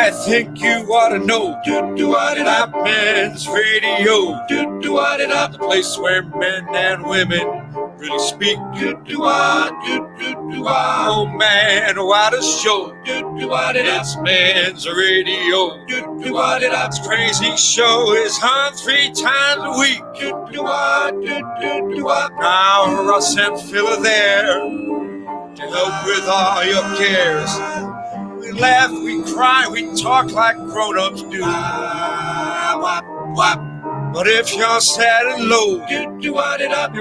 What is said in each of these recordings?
I think you ought to know. That men's radio. The place where men and women really speak. Oh man, what a show. It's men's radio. This crazy show is on 3 times a week. Now Russ and Phil are there to help with all your cares. We laugh, we cry, we talk like grown-ups do. But if you're sad and low, it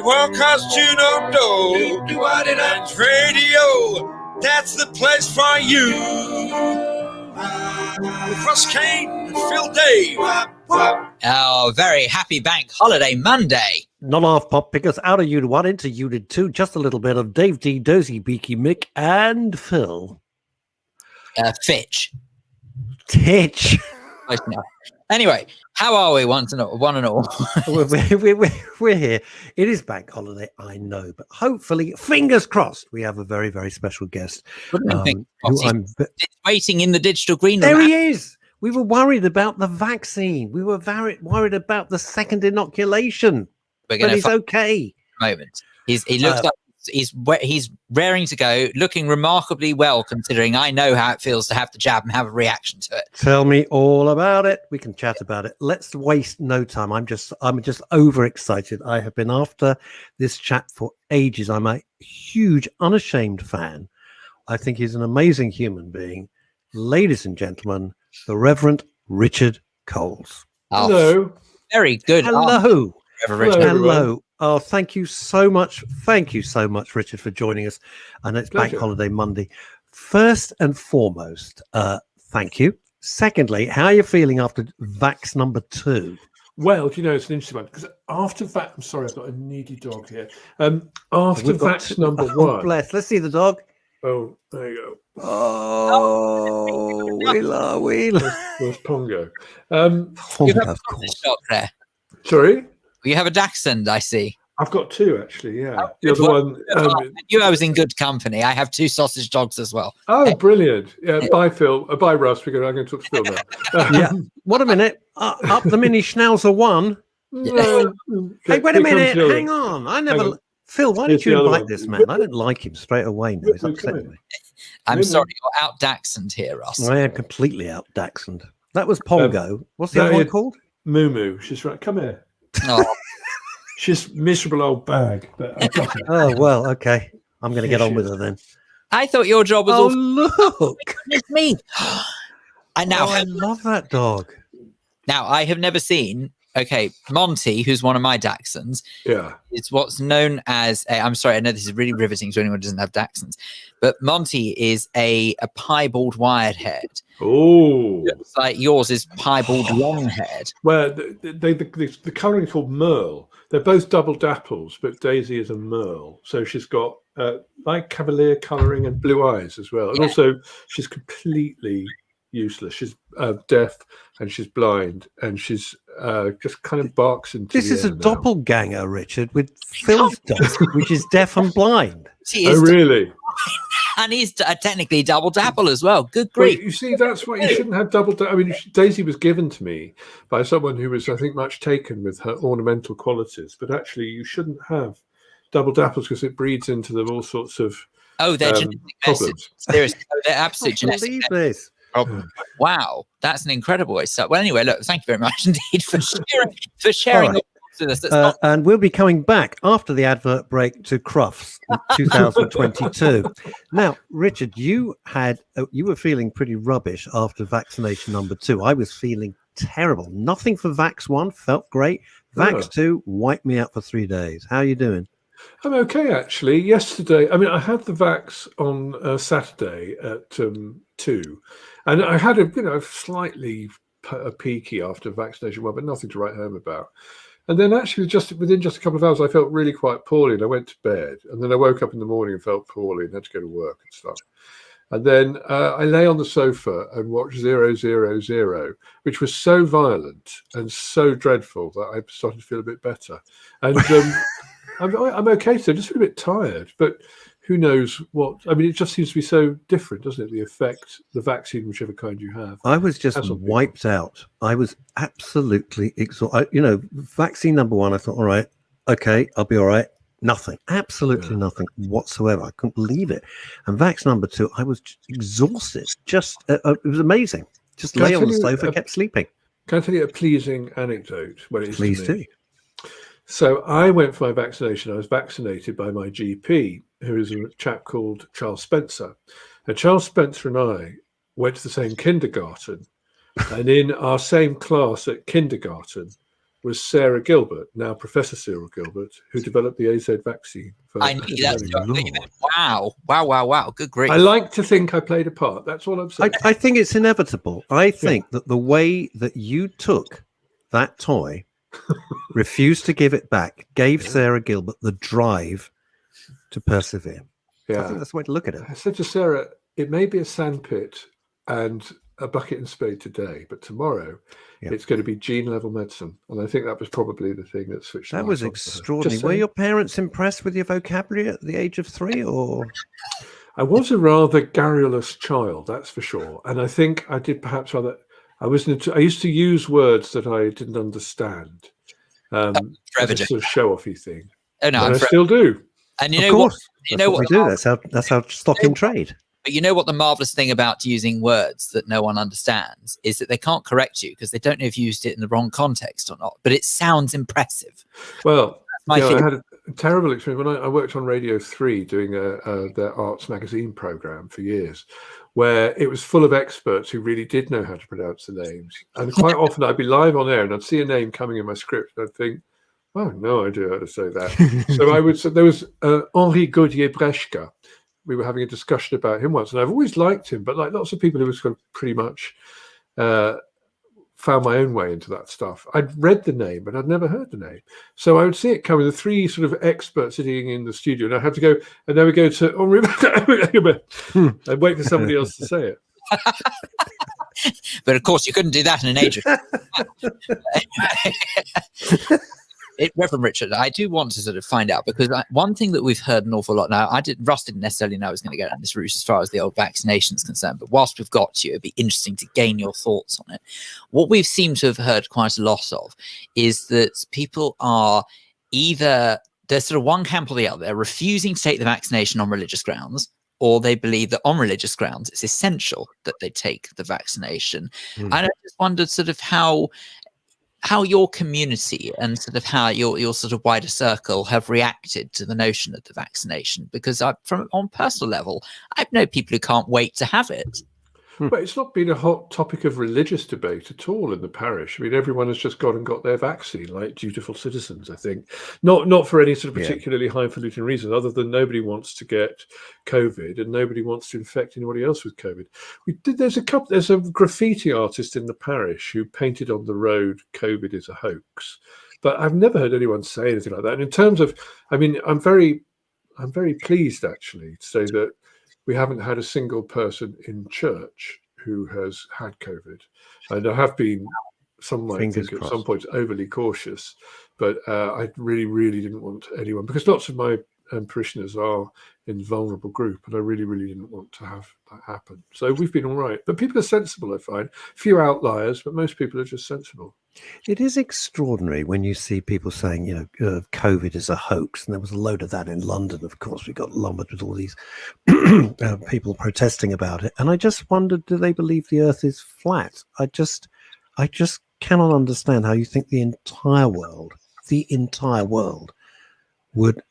won't cost you no dough. Men's radio, that's the place for you. With Russ Kane and Phil Dave. Oh, very happy bank holiday Monday. Not half pop because out of Unit 1 into Unit 2, just a little bit of Dave D, Dozy, Beaky, Mick, and Phil. Fitch. Titch. Anyway, how are we, one and all? We're here. It is bank holiday, I know, but hopefully, fingers crossed, we have a very, very special guest. Waiting in the digital green room. There he is. We were worried about the vaccine. We were worried about the second inoculation. But he's okay. Moment. He looks like he's raring to go, looking remarkably well, considering I know how it feels to have the jab and have a reaction to it. Tell me all about it. We can chat about it. Let's waste no time. I'm just overexcited. I have been after this chap for ages. I'm a huge, unashamed fan. I think he's an amazing human being. Ladies and gentlemen, the Reverend Richard Coles. Oh, hello. Very good. Hello. Hello. Oh, thank you so much. Thank you so much, Richard, for joining us. And it's Bank Holiday Monday. First and foremost, thank you. Secondly, how are you feeling after vax number 2? Well, it's an interesting one because after vax, I'm sorry, I've got a needy dog here. After vax number 1. Oh, bless. Let's see the dog. Oh, there you go. Oh, Wheeler. Where's Pongo? Pongo, of course. There. Sorry? You have a dachshund, I see. I've got 2, actually, yeah. Oh, the other one... I was in good company. I have 2 sausage dogs as well. Oh, brilliant. Yeah, bye, Phil. Bye, Russ. I'm going to talk to Phil now. Yeah. What a minute. Up the mini schnauzer 1. Hey, wait a minute. Hang on. Phil, why did you invite this man? I didn't like him straight away. No, he's upsetting me. I'm sorry, you're out dachshund here, Ross. I am completely out dachshund. That was Pongo. What's the other one called? Moo. She's right. Come here. Oh. She's miserable old bag. But I've got her. Oh, well, okay. I'm going to get on with her then. I thought your job was all... look. It's me. I love that dog. Now, I have never seen... Okay, Monty, who's one of my dachshunds, is what's known as I'm sorry, I know this is really riveting to anyone who doesn't have dachshunds, but Monty is a piebald wired-haired. Oh, looks like yours is piebald long-haired. Well, the colouring is called Merle. They're both double dapples, but Daisy is a Merle, so she's got light cavalier colouring and blue eyes as well, and also she's completely useless. She's deaf and she's blind and she's just kind of barks into this is a doppelganger, Richard, with Phil's dog, which is deaf and blind. Oh, really? And he's technically double dapple as well. Good grief. Well, you see, that's why you shouldn't have double I mean, Daisy was given to me by someone who was, I think, much taken with her ornamental qualities, but actually you shouldn't have double dapples because it breeds into them all sorts of they're genetic problems. Seriously, they're absolute genetic believe this. problem. Wow, that's an incredible way to start. Well, anyway, look, thank you very much indeed for sharing right. with us. And we'll be coming back after the advert break to Crufts 2022. Now, Richard, you were feeling pretty rubbish after vaccination number 2. I was feeling terrible. Nothing for Vax 1, felt great. Vax 2 wiped me out for 3 days. How are you doing? I'm okay, actually. Yesterday, I mean, I had the vax on Saturday at 2, and I had a slightly peaky after vaccination 1, but nothing to write home about. And then actually, within just a couple of hours, I felt really quite poorly, and I went to bed. And then I woke up in the morning and felt poorly and had to go to work and stuff. And then I lay on the sofa and watched 000, which was so violent and so dreadful that I started to feel a bit better. And I'm okay, so just a bit tired. But who knows what? I mean, it just seems to be so different, doesn't it? The effect, the vaccine, whichever kind you have. I was just wiped out. I was absolutely exhausted. Vaccine number 1, I thought, all right, okay, I'll be all right. Nothing, absolutely nothing whatsoever. I couldn't believe it. And vax number 2, I was exhausted. Just, it was amazing. Just lay on the sofa, kept sleeping. Can I tell you a pleasing anecdote? Please do. So I went for my vaccination. I was vaccinated by my GP, who is a chap called Charles Spencer. And Charles Spencer and I went to the same kindergarten. And in our same class at kindergarten was Sarah Gilbert, now Professor Cyril Gilbert, who developed the AZ vaccine. I knew that's wow. Good grief. I like to think I played a part. That's all I'm saying. I think it's inevitable. I think that the way that you took that toy, refused to give it back, gave Sarah Gilbert the drive to persevere. I think that's the way to look at it. I said to Sarah, it may be a sandpit and a bucket and spade today, but tomorrow it's going to be gene level medicine. And I think that was probably the thing that switched. That was extraordinary. Were your parents impressed with your vocabulary at the age of 3, or? I was a rather garrulous child, that's for sure. And I think I did perhaps rather, I used to use words that I didn't understand. As a sort of show-offy thing. Oh no, I still do. And you know what? You know what we do. That's how stock in trade. But you know what the marvelous thing about using words that no one understands is that they can't correct you because they don't know if you used it in the wrong context or not. But it sounds impressive. Well, I had a terrible experience when I worked on Radio 3 doing their arts magazine program for years, where it was full of experts who really did know how to pronounce the names. And quite often I'd be live on air and I'd see a name coming in my script and I'd think, oh, no idea how to say that. So there was Henri Gaudier-Brechka. We were having a discussion about him once, and I've always liked him, but like lots of people who was kind of pretty much found my own way into that stuff. I'd read the name, but I'd never heard the name. So I would see it coming, the 3 sort of experts sitting in the studio, and I had to go, and then we go to Henri and wait for somebody else to say it. But of course, you couldn't do that in an age. Reverend Richard, I do want to sort of find out, because one thing that we've heard an awful lot now, Russ didn't necessarily know I was going to go down this route as far as the old vaccination is concerned, but whilst we've got you, it'd be interesting to gain your thoughts on it. What we've seemed to have heard quite a lot of is that people are either, there's sort of one camp or the other, they're refusing to take the vaccination on religious grounds, or they believe that on religious grounds it's essential that they take the vaccination. And I just wondered sort of how your community and sort of how your sort of wider circle have reacted to the notion of the vaccination, because on personal level, I know people who can't wait to have it. But it's not been a hot topic of religious debate at all in the parish. I mean, everyone has just gone and got their vaccine, like dutiful citizens, I think. Not for any sort of particularly highfalutin reason, other than nobody wants to get COVID and nobody wants to infect anybody else with COVID. There's a graffiti artist in the parish who painted on the road, "COVID is a hoax." But I've never heard anyone say anything like that. And in terms of, I mean, I'm very pleased actually to say that we haven't had a single person in church who has had COVID. And I have been, some might think at some points, overly cautious, but I really, really didn't want anyone, because lots of my parishioners are in vulnerable group, and I really, really didn't want to have that happen. So we've been all right. But people are sensible, I find. Few outliers, but most people are just sensible. It is extraordinary when you see people saying, COVID is a hoax. And there was a load of that in London. Of course, we got lumbered with all these people protesting about it. And I just wondered, do they believe the earth is flat? I just cannot understand how you think the entire world would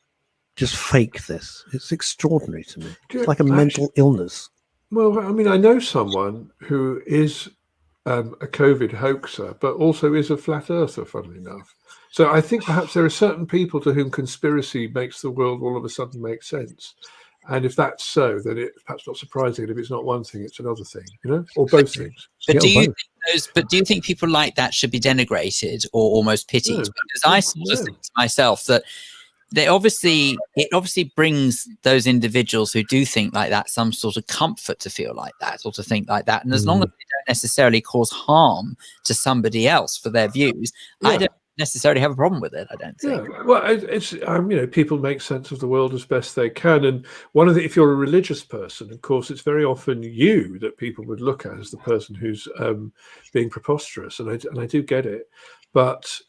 just fake this. It's extraordinary to me. It's like a mental illness. Well, I mean, I know someone who is a COVID hoaxer, but also is a flat earther, funnily enough. So I think perhaps there are certain people to whom conspiracy makes the world all of a sudden make sense. And if that's so, then it's perhaps not surprising. And if it's not one thing, it's another thing, or both things. But do you think people like that should be denigrated or almost pitied? No, because I sort of think to myself that it obviously brings those individuals who do think like that some sort of comfort to feel like that or to think like that. And as long as they don't necessarily cause harm to somebody else for their views, I don't think necessarily have a problem with it, I don't think. Yeah, well, it's people make sense of the world as best they can, and if you're a religious person, of course, it's very often you that people would look at as the person who's being preposterous, and I do get it, but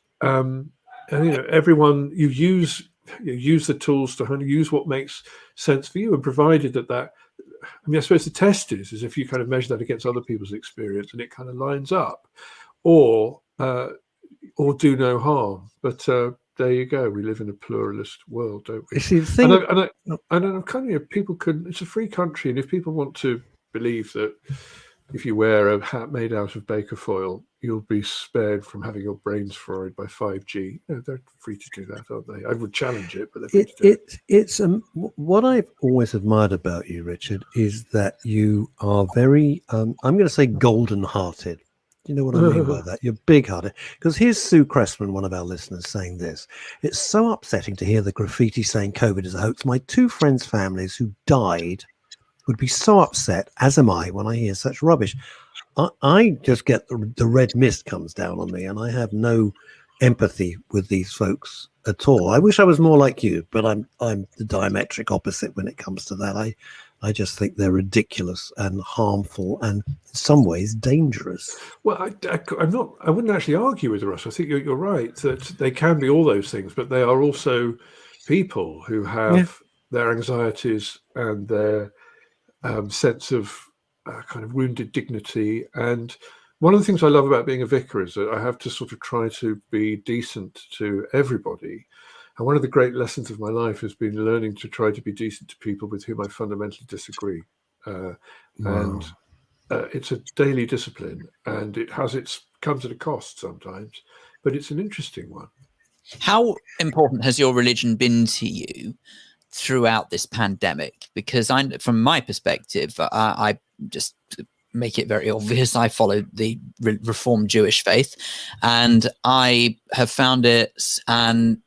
everyone you use the tools to kind of use what makes sense for you, and provided that. I suppose the test is if you kind of measure that against other people's experience and it kind of lines up, or do no harm. But there you go. We live in a pluralist world, don't we? See, the thing, and kind of people can. It's a free country, and if people want to believe that if you wear a hat made out of baker foil, you'll be spared from having your brains fried by 5G. They're free to do that, aren't they? I would challenge it, but they're free to do it. It's what I've always admired about you, Richard, is that you are very, I'm going to say golden-hearted. Do you know what I mean by that? You're big-hearted. Because here's Sue Cressman, one of our listeners, saying this. It's so upsetting to hear the graffiti saying COVID is a hoax. My two friends' families who died would be so upset, as am I, when I hear such rubbish. I just get the red mist comes down on me, and I have no empathy with these folks at all. I wish I was more like you, but I'm the diametric opposite when it comes to that. I just think they're ridiculous and harmful, and in some ways dangerous. Well, I wouldn't actually argue with Russ. I think you're right that they can be all those things, but they are also people who have their anxieties and their sense of kind of wounded dignity. And one of the things I love about being a vicar is that I have to sort of try to be decent to everybody. And one of the great lessons of my life has been learning to try to be decent to people with whom I fundamentally disagree. And it's a daily discipline, and it comes at a cost sometimes, but it's an interesting one. How important has your religion been to you throughout this pandemic? Because from my perspective, I just make it very obvious, I follow the Reformed Jewish faith, and I have found it an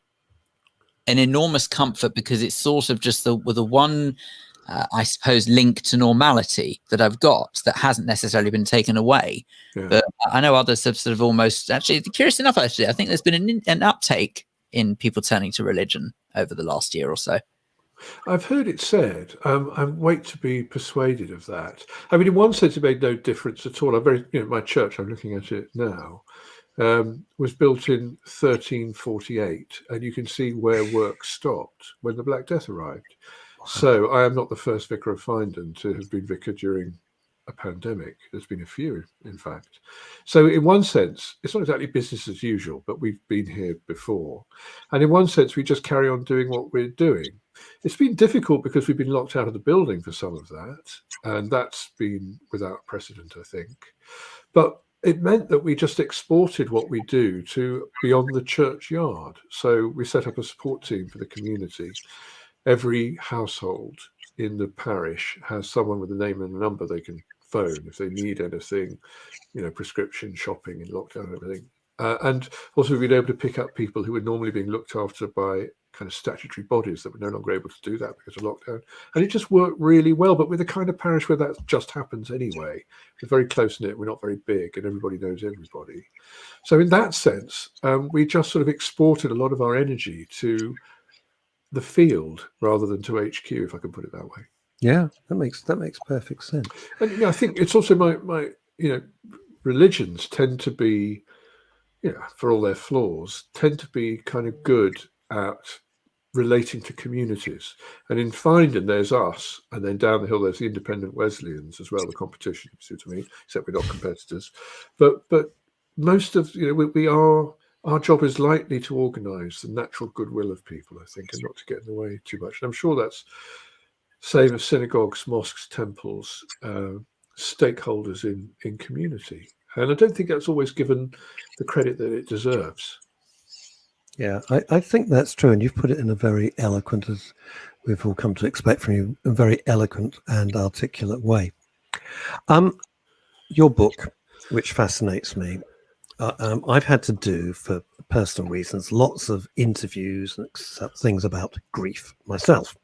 enormous comfort, because it's sort of just the one, I suppose, link to normality that I've got that hasn't necessarily been taken away. Yeah. But I know others have sort of almost, actually, curious enough, actually, I think there's been an uptake in people turning to religion over the last year or so. I've heard it said. I wait to be persuaded of that. I mean, in one sense, it made no difference at all. My church, I'm looking at it now, was built in 1348, and you can see where work stopped when the Black Death arrived. Wow. So I am not the first vicar of Findon to have been vicar during a pandemic. There's been a few, in fact. So in one sense, it's not exactly business as usual, but we've been here before. And in one sense, we just carry on doing what we're doing. It's been difficult because we've been locked out of the building for some of that, and that's been without precedent, I think. But it meant that we just exported what we do to beyond the churchyard. So we set up a support team for the community. Every household in the parish has someone with a name and a number they can phone if they need anything, prescription, shopping in lockdown and everything. And also we've been able to pick up people who were normally being looked after by kind of statutory bodies that were no longer able to do that because of lockdown. And it just worked really well, but with the kind of parish where that just happens anyway. We're very close-knit, we're not very big, and everybody knows everybody. So in that sense, we just sort of exported a lot of our energy to the field rather than to HQ, if I can put it that way. Yeah, that makes perfect sense. And I think it's also my religions tend to be, for all their flaws, tend to be kind of good at relating to communities. And in Findon, there's us, and then down the hill there's the independent Wesleyans as well, the competition, to me, except we're not competitors. But most of, our job is likely to organise the natural goodwill of people, I think, and not to get in the way too much. And I'm sure that's same as synagogues, mosques, temples, stakeholders in community. And I don't think that's always given the credit that it deserves. Yeah, I think that's true. And you've put it in a very eloquent, as we've all come to expect from you, a very eloquent and articulate way. Your book, which fascinates me, I've had to do, for personal reasons, lots of interviews and things about grief myself.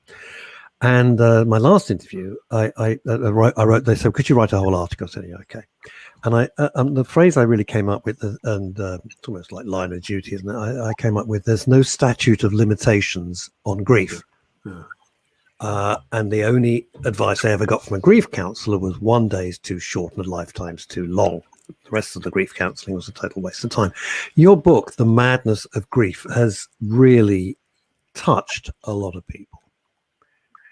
And my last interview, I wrote. They said, "Could you write a whole article?" I said, "Yeah, okay." And the phrase I really came up with, and it's almost like line of duty, isn't it? I came up with, "There's no statute of limitations on grief." And the only advice I ever got from a grief counsellor was 1 day is too short and a lifetime's too long. The rest of the grief counselling was a total waste of time. Your book, The Madness of Grief, has really touched a lot of people.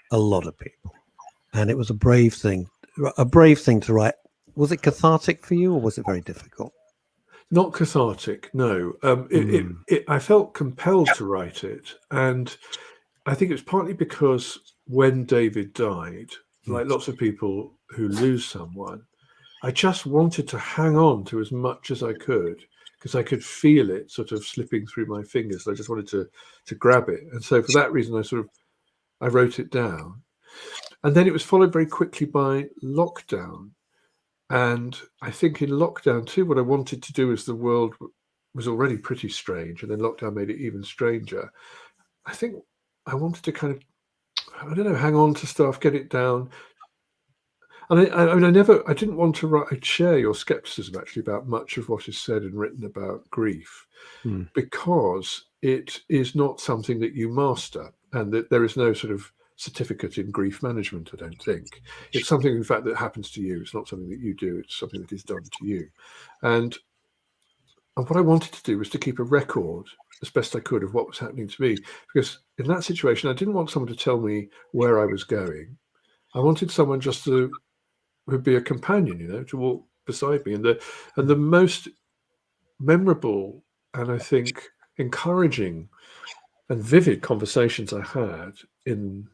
And it was a brave thing to write. Was it cathartic for you, or was it very difficult? Not cathartic, no. I felt compelled to write it, and I think it was partly because when David died, like lots of people who lose someone, I just wanted to hang on to as much as I could, because I could feel it sort of slipping through my fingers. I just wanted to grab it, and so for that reason, I wrote it down. And then it was followed very quickly by lockdown. And I think in lockdown too, what I wanted to do, as the world was already pretty strange, and then lockdown made it even stranger. I think I wanted to kind of, I don't know, hang on to stuff, get it down. And I didn't want to share your skepticism actually about much of what is said and written about grief, because it is not something that you master, and that there is no sort of certificate in grief management, I don't think. It's something, in fact, that happens to you. It's not something that you do. It's something that is done to you. And what I wanted to do was to keep a record as best I could of what was happening to me, because in that situation, I didn't want someone to tell me where I was going. I wanted someone just to would be a companion, to walk beside me. And the most memorable and I think encouraging and vivid conversations I had in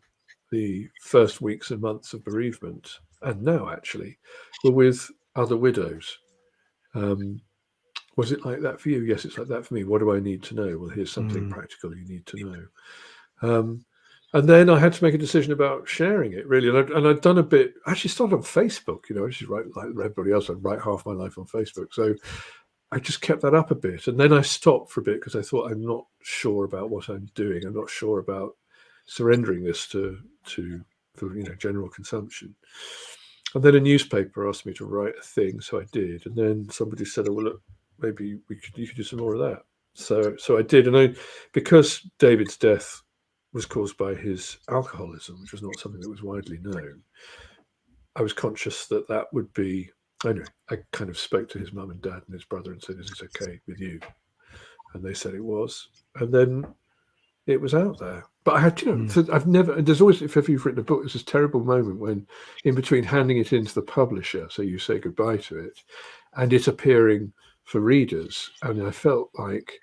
the first weeks and months of bereavement, and now actually, were with other widows. Was it like that for you? Yes, it's like that for me. What do I need to know? Well, here's something practical you need to know. And then I had to make a decision about sharing it, really. And I'd done a bit, actually started on Facebook, I just write like everybody else. I'd write half my life on Facebook. So I just kept that up a bit. And then I stopped for a bit because I thought, I'm not sure about what I'm doing. I'm not sure about surrendering this for general consumption. And then a newspaper asked me to write a thing, so I did. And then somebody said, "Oh, well, look, maybe you could do some more of that." So I did. And because David's death was caused by his alcoholism, which was not something that was widely known, I was conscious that would be. Anyway, I kind of spoke to his mum and dad and his brother and said, "Is this okay with you?" And they said it was. And then it was out there. But I had, I've never, there's always, if ever you've written a book, there's this terrible moment when in between handing it into the publisher, so you say goodbye to it, and it appearing for readers. And I felt like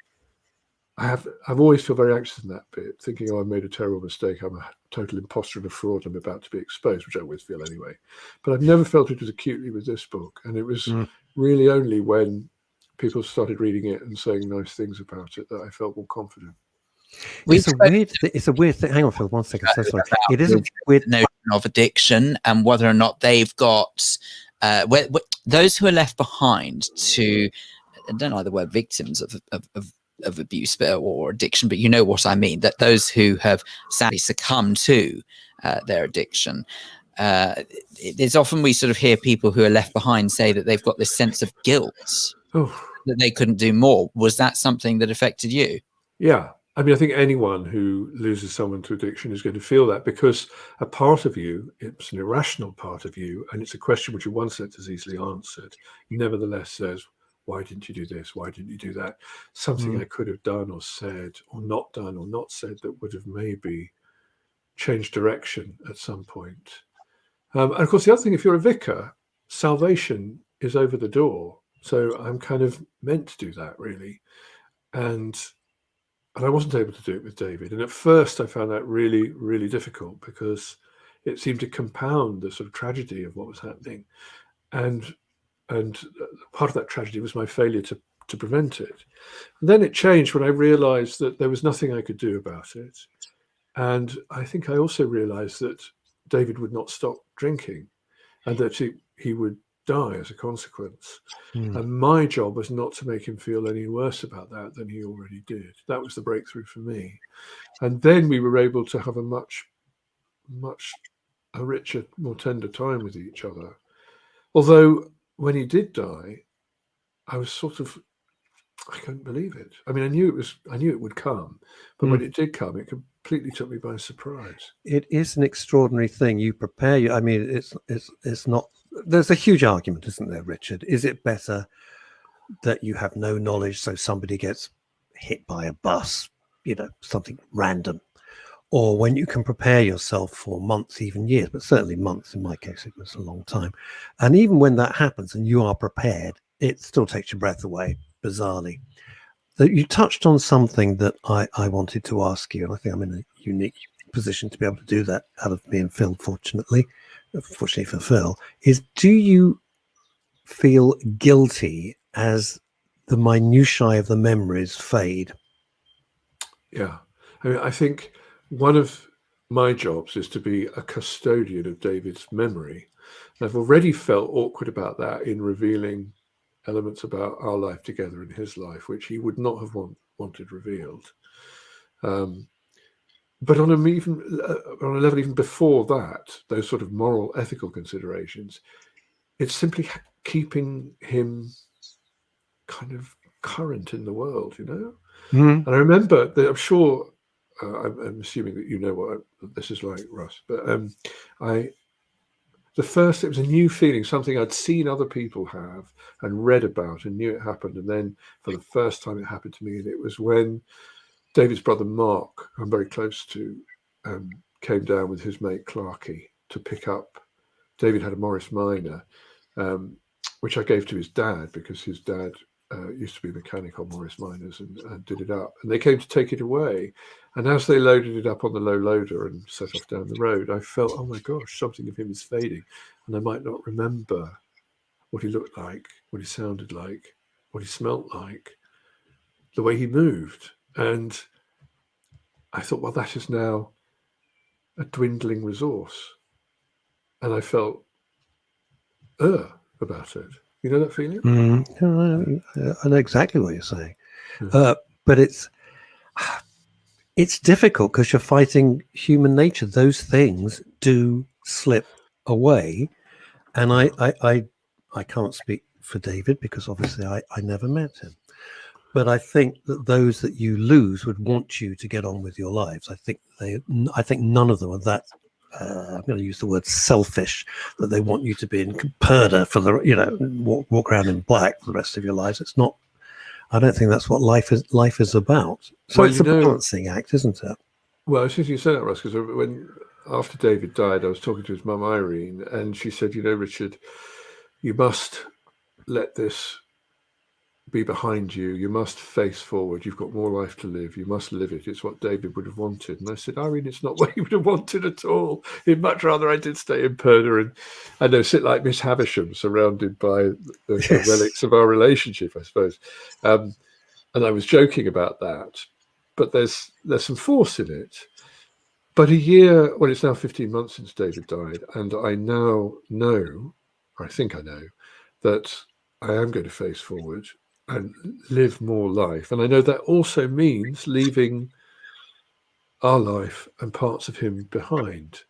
I've always felt very anxious in that bit, thinking, I made a terrible mistake. I'm a total imposter and a fraud. I'm about to be exposed, which I always feel anyway. But I've never felt it as acutely with this book. And it was really only when people started reading it and saying nice things about it that I felt more confident. It's a weird thing. Hang on, Phil, 1 second. So sorry. It is a weird notion of addiction, and whether or not they've got those who are left behind to, I don't like the word victims of abuse or addiction, but you know what I mean, that those who have sadly succumbed to their addiction, there's often we sort of hear people who are left behind say that they've got this sense of guilt that they couldn't do more. Was that something that affected you? Yeah. I mean, I think anyone who loses someone to addiction is going to feel that, because a part of you, it's an irrational part of you, and it's a question which in one sense is easily answered, nevertheless says, why didn't you do this? Why didn't you do that? Something I could have done or said or not done or not said that would have maybe changed direction at some point. And of course, the other thing, if you're a vicar, salvation is over the door. So I'm kind of meant to do that, really. And I wasn't able to do it with David. And at first I found that really, really difficult, because it seemed to compound the sort of tragedy of what was happening. And part of that tragedy was my failure to prevent it. And then it changed when I realized that there was nothing I could do about it. And I think I also realized that David would not stop drinking, and that he would die as a consequence. And my job was not to make him feel any worse about that than he already did. That was the breakthrough for me. And then we were able to have a much a richer, more tender time with each other. Although when he did die, I was I couldn't believe it. I mean, I knew it would come, but when it did come, it completely took me by surprise. It is an extraordinary thing. You prepare. I mean, it's not. There's a huge argument, isn't there, Richard? Is it better that you have no knowledge, so somebody gets hit by a bus, something random, or when you can prepare yourself for months, even years, but certainly months? In my case, it was a long time. And even when that happens and you are prepared, it still takes your breath away, bizarrely. That you touched on something that I wanted to ask you, and I think I'm in a unique position to be able to do that out of me and Phil, fortunately for Phil, is, do you feel guilty as the minutiae of the memories fade? Yeah. I mean, I think one of my jobs is to be a custodian of David's memory. And I've already felt awkward about that in revealing elements about our life together and his life, which he would not have wanted revealed. But on a level even before that, those sort of moral, ethical considerations, it's simply keeping him kind of current in the world, And I remember that, I'm sure, I'm assuming that you know what this is like, Russ, but it was a new feeling, something I'd seen other people have and read about and knew it happened. And then for the first time it happened to me, and it was when David's brother Mark, who I'm very close to, came down with his mate Clarkey to pick up. David had a Morris Minor, which I gave to his dad because his dad used to be a mechanic on Morris Minors and did it up. And they came to take it away. And as they loaded it up on the low loader and set off down the road, I felt, oh my gosh, something of him is fading. And I might not remember what he looked like, what he sounded like, what he smelt like, the way he moved. And I thought, well, that is now a dwindling resource. And I felt about it. You know that feeling? I know exactly what you're saying. But it's difficult because you're fighting human nature. Those things do slip away. And I can't speak for David because obviously I never met him. But I think that those that you lose would want you to get on with your lives. I think none of them are that. I'm going to use the word selfish, that they want you to be in purdah for the walk around in black for the rest of your lives. It's not. I don't think that's what life is about. So it's a balancing act, isn't it? Well, since you said that, Russ, because after David died, I was talking to his mum Irene, and she said, Richard, you must let this be behind you. You must face forward. You've got more life to live. You must live it. It's what David would have wanted. And I said, Irene, it's not what he would have wanted at all. He'd much rather I did stay in purdah and, I know, sit like Miss Havisham, surrounded by the relics of our relationship, I suppose. And I was joking about that. But there's some force in it. But it's now 15 months since David died. And I now know, or I think I know, that I am going to face forward and live more life. And I know that also means leaving our life and parts of him behind.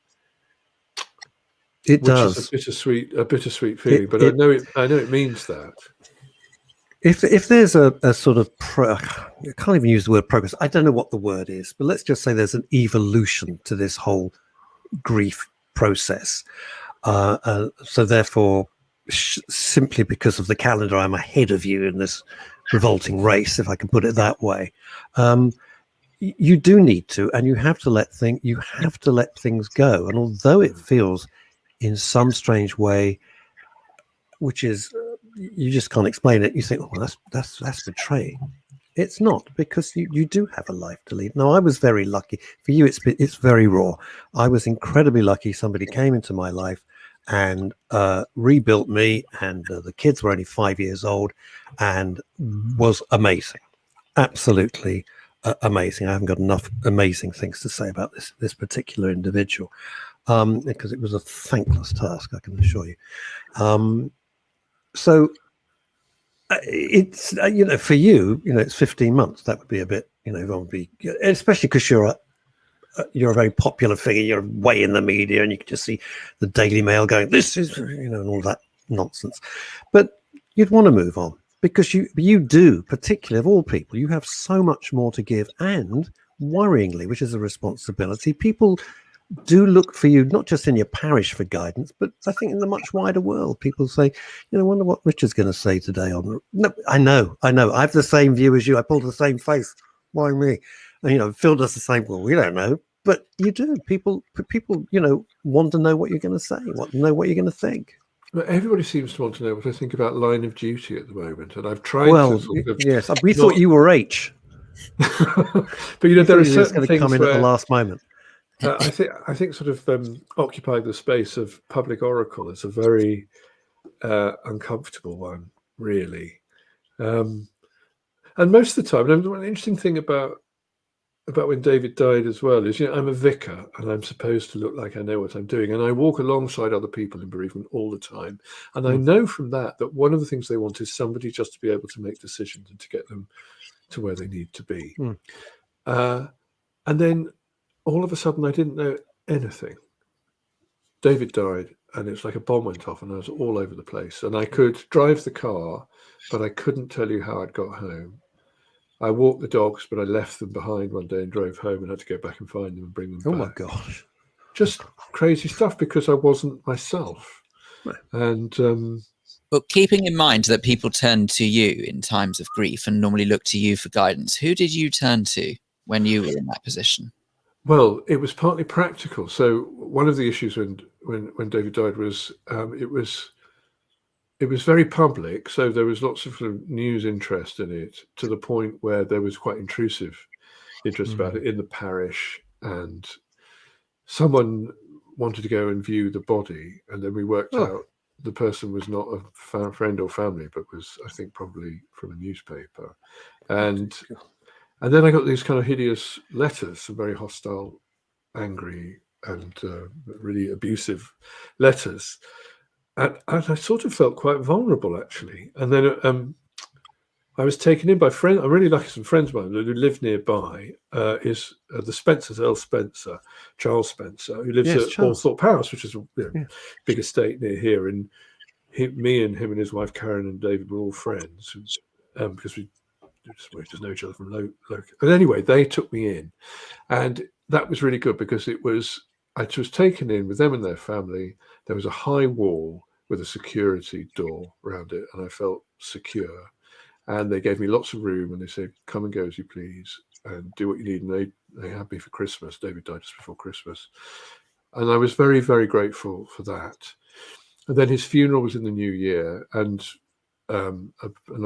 It does. Which is a bittersweet feeling, but I know it means that. If there's a sort of I can't even use the word progress. I don't know what the word is, but let's just say there's an evolution to this whole grief process. So therefore, simply because of the calendar, I'm ahead of you in this revolting race, if I can put it that way. You do need to, and you have to let things go. And although it feels in some strange way, which is you just can't explain it, you think, oh, that's betraying. It's not, because you do have a life to lead. Now, I was very lucky. For you, it's very raw. I was incredibly lucky. Somebody came into my life and rebuilt me, and the kids were only 5 years old, and was amazing, absolutely amazing. I haven't got enough amazing things to say about this particular individual, because it was a thankless task, I can assure you. So it's for you, it's 15 months. That would be a bit, especially because you're you're a very popular figure, you're way in the media, and you can just see the Daily Mail going, this is, and all that nonsense. But you'd want to move on, because you do, particularly of all people, you have so much more to give, and worryingly, which is a responsibility, people do look for you, not just in your parish for guidance, but I think in the much wider world. People say, I wonder what Richard's going to say today on. No, I know. I have the same view as you. I pulled the same face. Why me? And, Phil does the same. Well, we don't know, but you do. People, want to know what you're going to say, know what you're going to think. Well, everybody seems to want to know what I think about Line of Duty at the moment, and I've tried to sort of. Yes, we thought you were H. But there are certain things come in at the last moment. I think sort of occupy the space of public oracle is a very uncomfortable one, really. And most of the time, and one interesting thing about when David died as well is, I'm a vicar and I'm supposed to look like I know what I'm doing, and I walk alongside other people in bereavement all the time, and I know from that one of the things they want is somebody just to be able to make decisions and to get them to where they need to be. And then all of a sudden, I didn't know anything. David died, and it's like a bomb went off, and I was all over the place. And I could drive the car, but I couldn't tell you how I'd got home. I walked the dogs, but I left them behind one day and drove home and had to go back and find them and bring them back. Oh, my gosh. Just crazy stuff, because I wasn't myself. And but keeping in mind that people turn to you in times of grief and normally look to you for guidance, who did you turn to when you were in that position? Well, it was partly practical. So one of the issues when David died was it was very public. So there was lots of sort of news interest in it, to the point where there was quite intrusive interest about it in the parish, and someone wanted to go and view the body, and then we worked out the person was not a friend or family, but was, I think, probably from a newspaper, and then I got these kind of hideous letters, some very hostile, angry, and really abusive letters. And I sort of felt quite vulnerable, actually. And then I was taken in by friends. I'm really lucky, some friends of mine who live nearby. Is the Spencers, Earl Spencer, Charles Spencer, who lives at Althorpe House, which is a big estate near here. And me and him and his wife Karen and David were all friends, because we just know each other from local. And anyway, they took me in, and that was really good, because I was taken in with them and their family. There was a high wall with a security door around it, and I felt secure. And they gave me lots of room, and they said, "Come and go as you please, and do what you need." And they had me for Christmas. David died just before Christmas, and I was very, very grateful for that. And then his funeral was in the new year, and a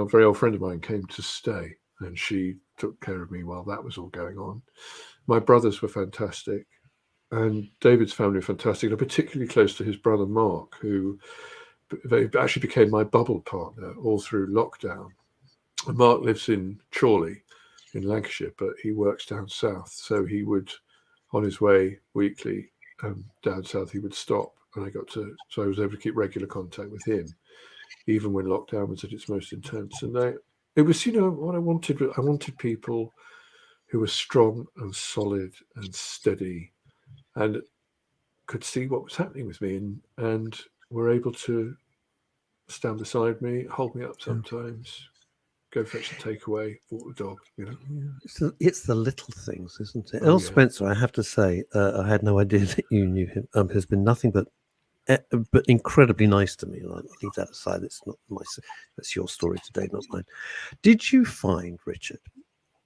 very old friend of mine came to stay, and she took care of me while that was all going on. My brothers were fantastic, and David's family were fantastic. I'm particularly close to his brother Mark, who actually became my bubble partner all through lockdown. And Mark lives in Chorley in Lancashire, but he works down south, so he would, on his way weekly down south, he would stop, and so I was able to keep regular contact with him, even when lockdown was at its most intense. And it was, what I wanted. I wanted people who were strong and solid and steady, and could see what was happening with me, and were able to stand beside me, hold me up sometimes, go fetch the takeaway, walk the dog. It's the little things, isn't it? Earl Spencer, I have to say, I had no idea that you knew him. Has been nothing but incredibly nice to me. I'll leave that aside. That's your story today, not mine. Did you find, Richard,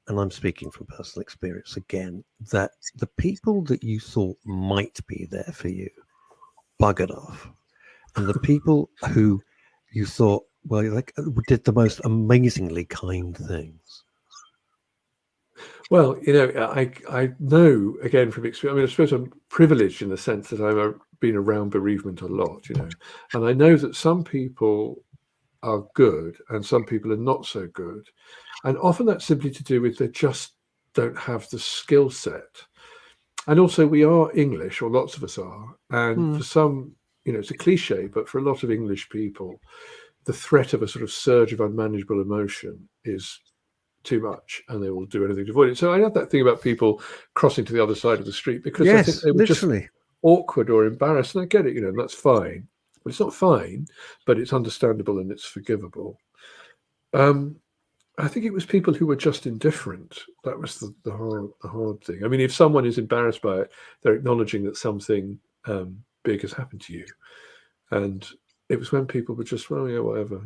and I'm speaking from personal experience again, that the people that you thought might be there for you buggered off, and the people who you thought, did the most amazingly kind things? Well, I know, again, from experience, I suppose I'm privileged in the sense that I've been around bereavement a lot, and I know that some people are good and some people are not so good. And often that's simply to do with they just don't have the skill set. And also we are English, or lots of us are. And for some, it's a cliche, but for a lot of English people, the threat of a sort of surge of unmanageable emotion is too much, and they will do anything to avoid it. So I had that thing about people crossing to the other side of the street because I think they were literally just awkward or embarrassed. And I get it, and that's fine. But it's not fine, but it's understandable and it's forgivable. I think it was people who were just indifferent. That was the hard thing. I mean, if someone is embarrassed by it, they're acknowledging that something big has happened to you. And it was when people were just, well, yeah, whatever,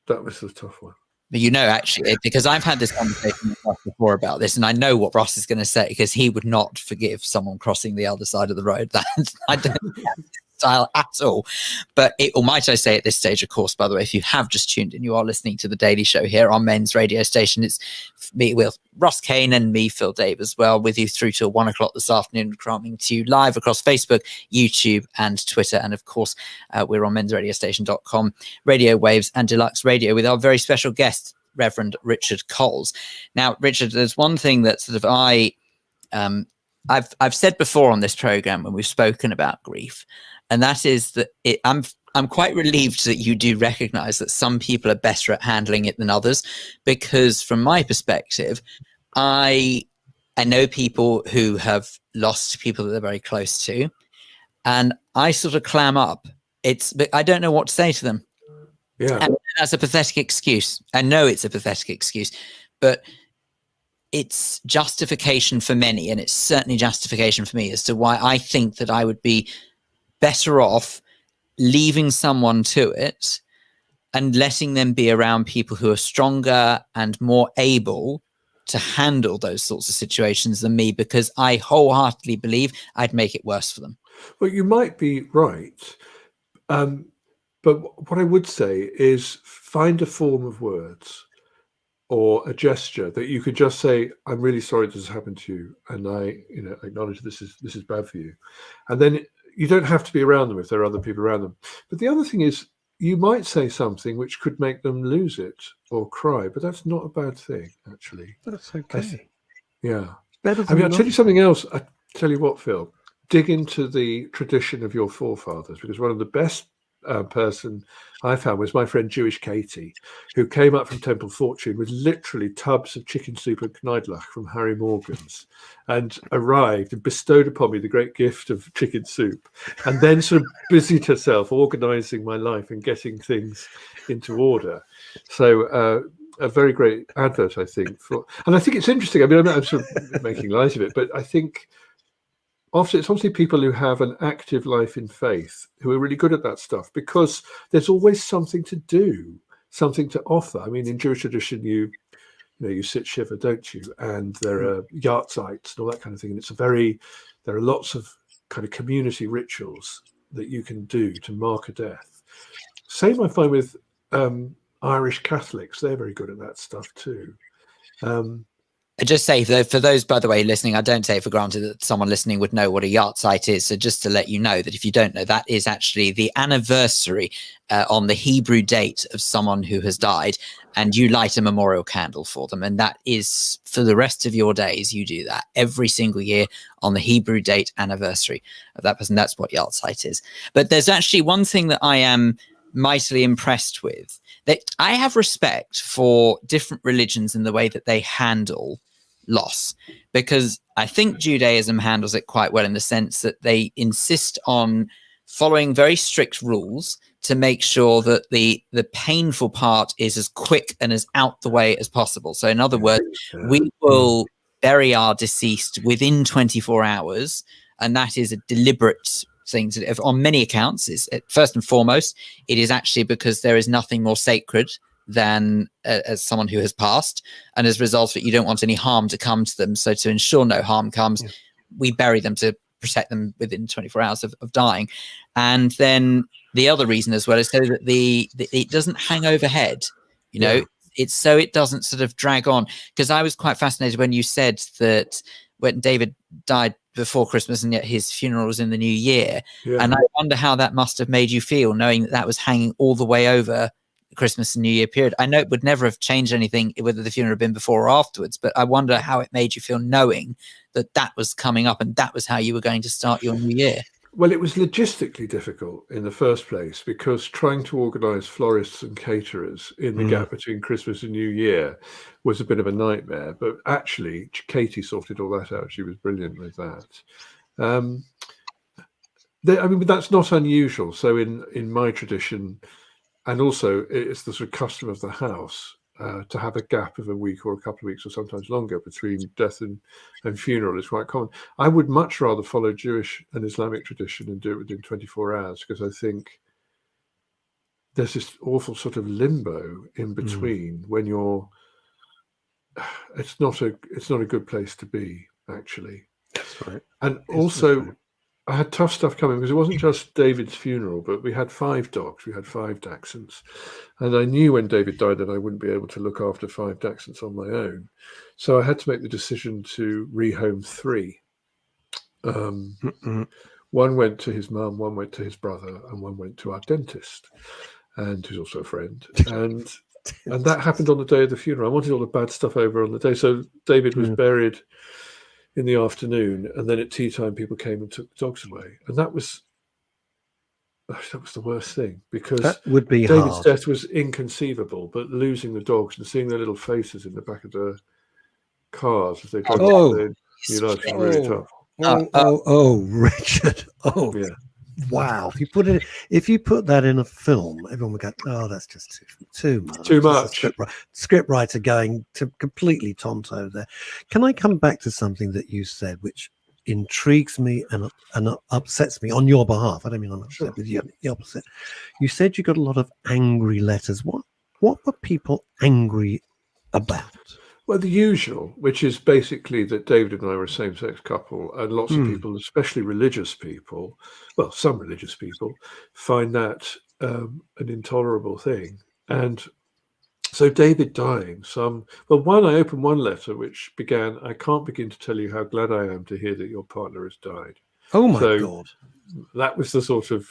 that was the tough one. But actually, because I've had this conversation with Ross before about this, and I know what Ross is going to say, because he would not forgive someone crossing the other side of the road. That I don't style at all. But or might I say at this stage, of course, by the way, if you have just tuned in, you are listening to The Daily Show here on Men's Radio Station. It's me with Ross Kane and me, Phil Dave, as well, with you through till 1 o'clock this afternoon, coming to you live across Facebook, YouTube and Twitter. And of course, we're on mensradiostation.com, radio waves and deluxe radio with our very special guest, Reverend Richard Coles. Now, Richard, there's one thing that sort of I've said before on this program when we've spoken about grief, and that is that I'm quite relieved that you do recognize that some people are better at handling it than others, because from my perspective, I know people who have lost people that they're very close to, and I sort of clam up. I don't know what to say to them. Yeah, and that's a pathetic excuse. I know it's a pathetic excuse, but it's justification for many, and it's certainly justification for me as to why I think that I would be better off leaving someone to it and letting them be around people who are stronger and more able to handle those sorts of situations than me, because I wholeheartedly believe I'd make it worse for them. Well, you might be right. But what I would say is find a form of words or a gesture that you could just say, I'm really sorry this has happened to you, and I acknowledge this is bad for you. And then you don't have to be around them if there are other people around them. But the other thing is, you might say something which could make them lose it or cry, but that's not a bad thing, actually. That's okay. Yeah. Better I mean, I'll than tell you something else. I tell you what, Phil, dig into the tradition of your forefathers, because one of the best person I found was my friend Jewish Katie, who came up from Temple Fortune with literally tubs of chicken soup and kneidlach from Harry Morgan's, and arrived and bestowed upon me the great gift of chicken soup, and then sort of busied herself organising my life and getting things into order. So a very great advert, I think. And I think it's interesting. I mean, I'm sort of making light of it, but I think it's obviously people who have an active life in faith who are really good at that stuff, because there's always something to do, something to offer. I mean, in Jewish tradition, you sit shiva, don't you? And there are yahrzeits and all that kind of thing. And there are lots of kind of community rituals that you can do to mark a death. Same I find with Irish Catholics. They're very good at that stuff too. I just say, for those, by the way, listening, I don't take it for granted that someone listening would know what a yahrzeit is. So just to let you know that if you don't know, that is actually the anniversary on the Hebrew date of someone who has died, and you light a memorial candle for them. And that is for the rest of your days. You do that every single year on the Hebrew date anniversary of that person. That's what yahrzeit is. But there's actually one thing that I am mightily impressed with, that I have respect for different religions in the way that they handle loss, because I think Judaism handles it quite well in the sense that they insist on following very strict rules to make sure that the painful part is as quick and as out the way as possible. So in other words, we will bury our deceased within 24 hours, and that is a deliberate thing to do. On many accounts, first and foremost, it is actually because there is nothing more sacred than as someone who has passed, and as a result of it, you don't want any harm to come to them. So to ensure no harm comes, we bury them to protect them within 24 hours of dying. And then the other reason as well is so that it doesn't hang overhead, it's so it doesn't sort of drag on. Because I was quite fascinated when you said that when David died before Christmas and yet his funeral was in the new year. And I wonder how that must have made you feel, knowing that was hanging all the way over Christmas and New Year period. I know it would never have changed anything whether the funeral had been before or afterwards, but I wonder how it made you feel knowing that was coming up and that was how you were going to start your new year. Well, it was logistically difficult in the first place because trying to organise florists and caterers in the gap between Christmas and New Year was a bit of a nightmare. But actually, Katie sorted all that out. She was brilliant with that. But that's not unusual. So in my tradition, and also it's the sort of custom of the house to have a gap of a week or a couple of weeks or sometimes longer between death and funeral is quite common. I would much rather follow Jewish and Islamic tradition and do it within 24 hours because I think there's this awful sort of limbo in between when you're. It's not a good place to be, actually. That's right. And also, I had tough stuff coming because it wasn't just David's funeral, but we had 5 dogs. We had 5 Dachshunds. And I knew when David died that I wouldn't be able to look after 5 Dachshunds on my own. So I had to make the decision to rehome 3. One went to his mum, one went to his brother, and one went to our dentist, and who's also a friend. And that happened on the day of the funeral. I wanted all the bad stuff over on the day. So David was buried in the afternoon, and then at tea time people came and took the dogs away, and that was the worst thing because that would be David's hard. death was inconceivable, but losing the dogs and seeing their little faces in the back of the cars as they drove their new lives was really tough. Richard! Yeah. Wow! If you put that in a film, everyone would go, "Oh, that's just too much." Too much. Script writer going to completely tonto there. Can I come back to something that you said, which intrigues me and upsets me on your behalf? I don't mean I'm upset with you. The opposite. You said you got a lot of angry letters. What were people angry about? Well, the usual, which is basically that David and I were a same-sex couple, and lots of people, especially religious people, well, some religious people, find that an intolerable thing. And so David dying, I opened one letter which began, "I can't begin to tell you how glad I am to hear that your partner has died." Oh my God. That was the sort of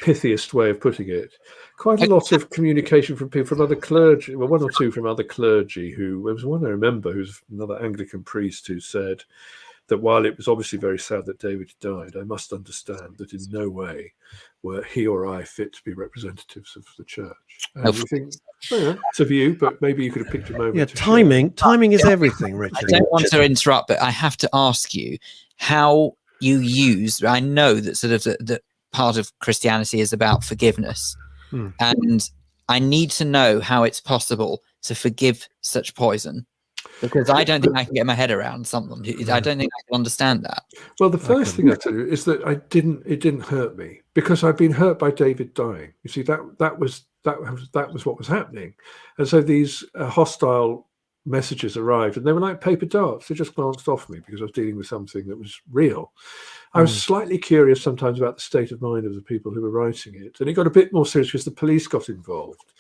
pithiest way of putting it. Quite a lot of communication from people from other clergy, well, 1 or 2 from other clergy who, there was one I remember who's another Anglican priest who said that while it was obviously very sad that David died, I must understand that in no way were he or I fit to be representatives of the church. And you think, it's a view, but maybe you could have picked a moment. Yeah, timing is everything, Richard. I don't want to interrupt, but I have to ask you how you use, I know that sort of the part of Christianity is about forgiveness. And I need to know how it's possible to forgive such poison, because I don't think I can get my head around something. I don't think I can understand that. Well, the first thing I tell you is that it didn't hurt me because I'd been hurt by David dying. You see, that was what was happening. And so these hostile messages arrived and they were like paper darts. They just glanced off me because I was dealing with something that was real. I was slightly curious sometimes about the state of mind of the people who were writing it. And it got a bit more serious because the police got involved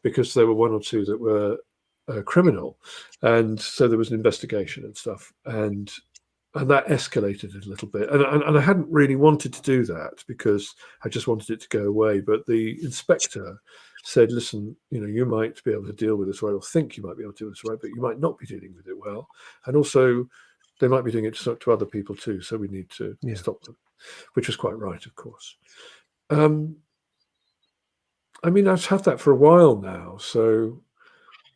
because there were 1 or 2 that were criminal. And so there was an investigation and stuff. And that escalated a little bit. And I hadn't really wanted to do that because I just wanted it to go away. But the inspector said, listen, you might be able to deal with this right, or think you might be able to deal with this right, but you might not be dealing with it well. And also, they might be doing it to other people too, so we need to stop them, which was quite right, of course. I've had that for a while now. So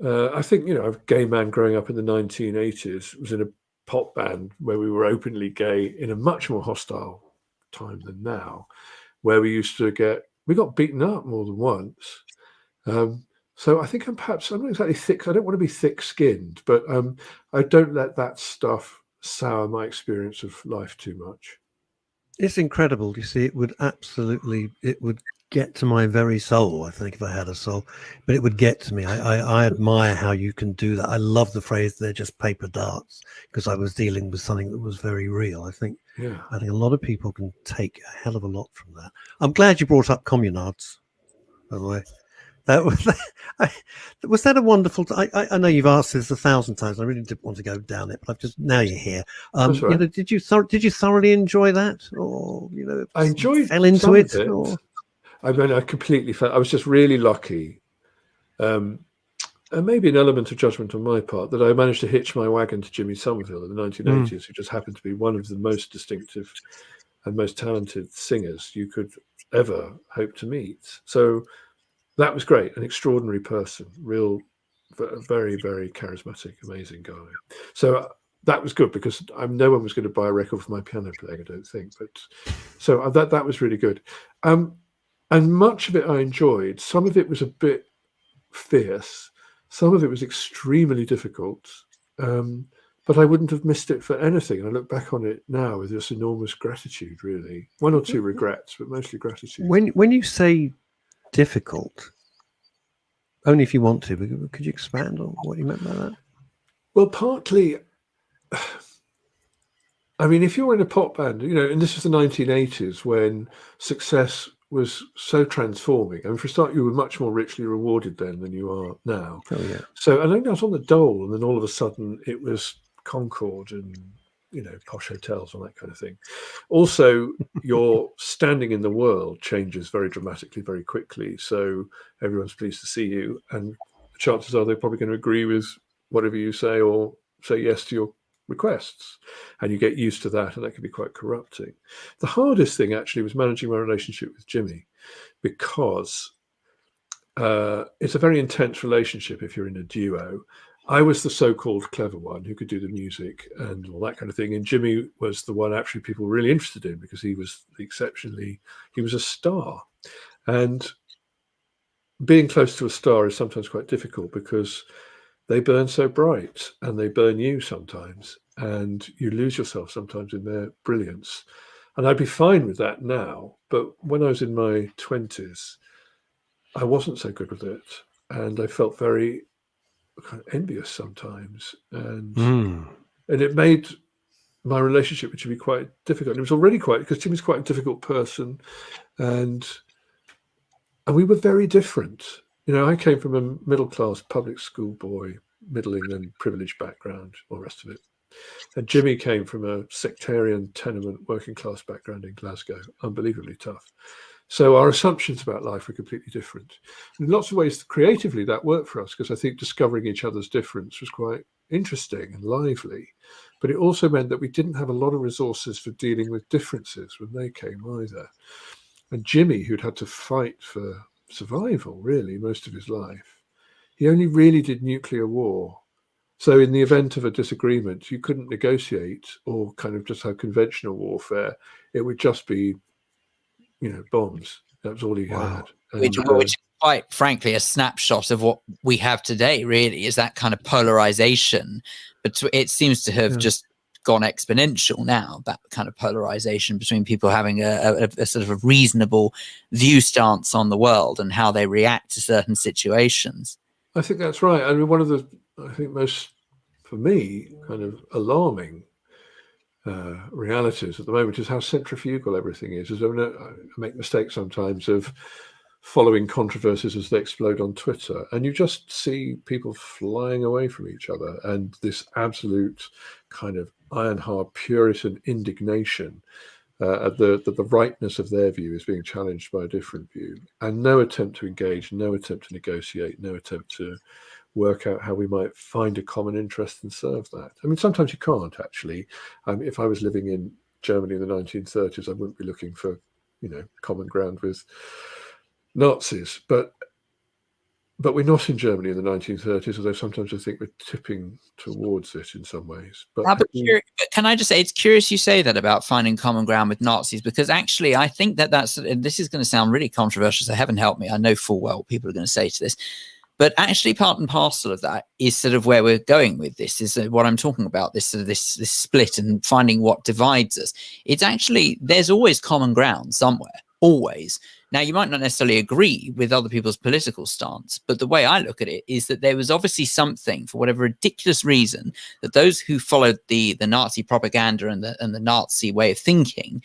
I think, a gay man growing up in the 1980s was in a pop band where we were openly gay in a much more hostile time than now, where we got beaten up more than once. So I think I'm not exactly thick. I don't want to be thick-skinned, but I don't let that stuff sour my experience of life too much. It's incredible. You see, it would get to my very soul, I think, if I had a soul, but it would get to me. I admire how you can do that. I love the phrase, they're just paper darts, because I was dealing with something that was very real. I think a lot of people can take a hell of a lot from that. I'm glad you brought up communards, by the way. Was that a wonderful? I know you've asked this 1,000 times. I really didn't want to go down it, but now you're here. That's right. Did you thoroughly enjoy that, or I enjoyed fell into it? Or? I completely fell. I was just really lucky. maybe an element of judgment on my part that I managed to hitch my wagon to Jimmy Somerville in the 1980s, who just happened to be one of the most distinctive and most talented singers you could ever hope to meet. So that was great. An extraordinary person, very, very charismatic, amazing guy. So that was good because no one was going to buy a record for my piano playing, I don't think. But so that was really good. And much of it I enjoyed. Some of it was a bit fierce. Some of it was extremely difficult. But I wouldn't have missed it for anything. And I look back on it now with this enormous gratitude, really. One or two regrets, but mostly gratitude. When you say difficult, only if you want to, but could you expand on what you meant by that? Well, partly, I mean, if you're in a pop band, and this was the 1980s when success was so transforming. I mean, for a start, you were much more richly rewarded then than you are now. Oh, yeah. So I think I was on the dole, and then all of a sudden it was Concord and, posh hotels and that kind of thing. Also, your standing in the world changes very dramatically, very quickly. So everyone's pleased to see you. And chances are they're probably going to agree with whatever you say or say yes to your requests, and you get used to that, and that can be quite corrupting. The hardest thing actually was managing my relationship with Jimmy, because it's a very intense relationship if you're in a duo. I was the so-called clever one who could do the music and all that kind of thing, and Jimmy was the one actually people were really interested in because he was he was a star, and being close to a star is sometimes quite difficult because they burn so bright and they burn you sometimes, and you lose yourself sometimes in their brilliance. And I'd be fine with that now, but when I was in my 20s, I wasn't so good with it, and I felt very kind of envious sometimes, and it made my relationship with Jimmy quite difficult. It was already because Jimmy's quite a difficult person, and we were very different. I came from a middle-class public school boy, middling and privileged background, all the rest of it. And Jimmy came from a sectarian tenement working-class background in Glasgow, unbelievably tough. So our assumptions about life were completely different. In lots of ways, creatively, that worked for us because I think discovering each other's difference was quite interesting and lively. But it also meant that we didn't have a lot of resources for dealing with differences when they came either. And Jimmy, who'd had to fight for survival, really, most of his life, he only really did nuclear war. So in the event of a disagreement, you couldn't negotiate or kind of just have conventional warfare. It would just be, bombs. That was all he had. Which is quite frankly a snapshot of what we have today, really, is that kind of polarization. But it seems to have just gone exponential now, that kind of polarization between people having a sort of a reasonable view stance on the world and how they react to certain situations. I think that's right. I mean, one of the, I think most, for me, kind of alarming realities at the moment is how centrifugal everything is. I make mistakes sometimes of following controversies as they explode on Twitter, and you just see people flying away from each other, and this absolute kind of iron-hard Puritan indignation at the rightness of their view is being challenged by a different view, and no attempt to engage, no attempt to negotiate, no attempt to work out how we might find a common interest and serve that. I mean, sometimes you can't actually. If I was living in Germany in the 1930s, I wouldn't be looking for, common ground with Nazis, but we're not in Germany in the 1930s, although sometimes I think we're tipping towards it in some ways. But can I just say, it's curious you say that about finding common ground with Nazis, because actually I think this is going to sound really controversial, so heaven help me, I know full well what people are going to say to this, but actually part and parcel of that is sort of where we're going with this, is what I'm talking about, this sort of this split and finding what divides us. It's actually, there's always common ground somewhere, always. Now, you might not necessarily agree with other people's political stance, but the way I look at it is that there was obviously something, for whatever ridiculous reason, that those who followed the Nazi propaganda and the Nazi way of thinking